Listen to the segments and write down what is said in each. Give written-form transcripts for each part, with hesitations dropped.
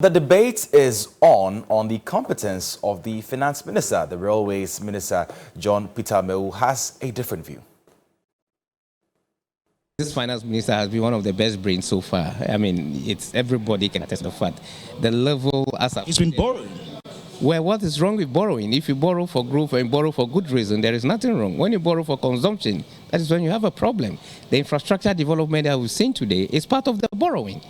The debate is on the competence of the finance minister. The railways minister, John Peter Mewu, has a different view. This finance minister has been one of the best brains so far. I mean, everybody can attest to the fact. The level as he's been borrowing. Well, what is wrong with borrowing? If you borrow for growth and borrow for good reason, there is nothing wrong. When you borrow for consumption, that is when you have a problem. The infrastructure development that we've seen today is part of the borrowing.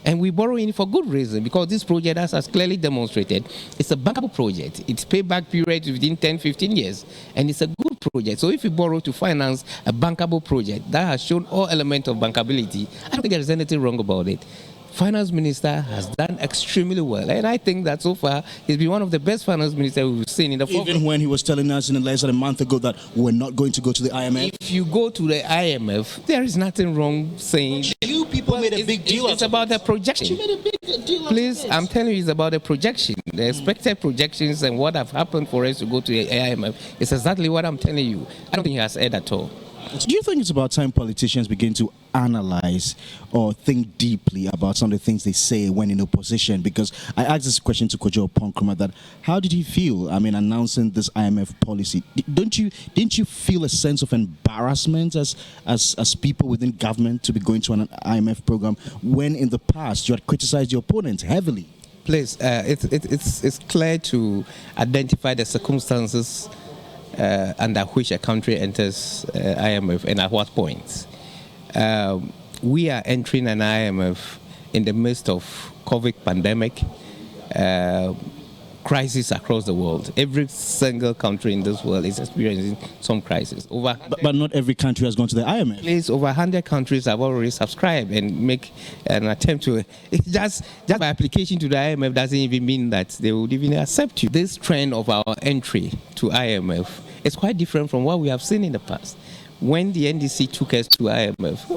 And we borrow in for good reason, because this project, as clearly demonstrated, it's a bankable project. Its payback period within 10, 15 years, and it's a good project. So if you borrow to finance a bankable project that has shown all elements of bankability, I don't think there is anything wrong about it. Finance minister has done extremely well, and I think that so far he's been one of the best finance ministers we've seen in the Even when he was telling us in less than a month ago that we're not going to go to the IMF. If you go to the IMF, there is nothing wrong saying. You people made a big deal. It's about the projection. You made a big deal. Please, I'm telling you, it's about the projection. The expected projections and what have happened for us to go to the IMF is exactly what I'm telling you. I don't think he has heard at all. Do you think it's about time politicians begin to analyze or think deeply about some of the things they say when in opposition? Because I asked this question to Kojo Ponkroma, that how did he feel, announcing this IMF policy? Didn't you feel a sense of embarrassment as people within government to be going to an IMF program when in the past you had criticized your opponents heavily? Please, it's clear to identify the circumstances under which a country enters IMF and at what point. We are entering an IMF in the midst of COVID pandemic, crisis across the world. Every single country in this world is experiencing some crisis. But not every country has gone to the IMF. Please, over 100 countries have already subscribed and make an attempt to. It's just by application to the IMF doesn't even mean that they would even accept you. This trend of our entry to IMF is quite different from what we have seen in the past. When the NDC took us to IMF,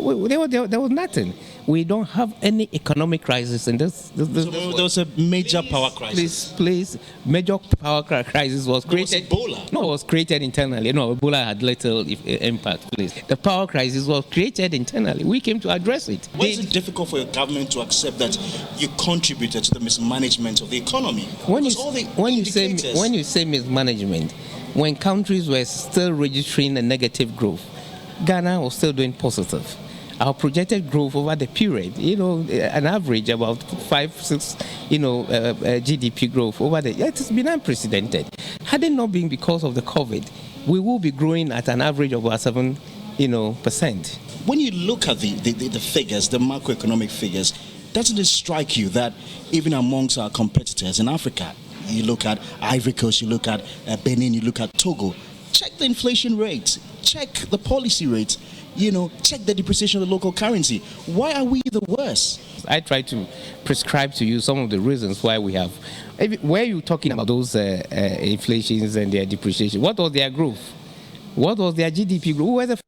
there was nothing. We don't have any economic crisis in this. So there was a major power crisis. Please, major power crisis was created. Ebola. No, it was created internally. No, Ebola had little impact. Please, the power crisis was created internally. We came to address it. Why is it difficult for your government to accept that you contributed to the mismanagement of the economy? When you say mismanagement, when countries were still registering a negative growth, Ghana was still doing positive. Our projected growth over the period, an average about 5-6, GDP growth over it has been unprecedented. Had it not been because of the COVID, we will be growing at an average of about 7%. When you look at the figures, the macroeconomic figures, doesn't it strike you that even amongst our competitors in Africa, you look at Ivory Coast, you look at Benin, you look at Togo, check the inflation rate, check the policy rate, check the depreciation of the local currency. Why are we the worst? I try to prescribe to you some of the reasons why we have. Where you talking about those inflations and their depreciation? What was their growth? What was their GDP growth? Who were the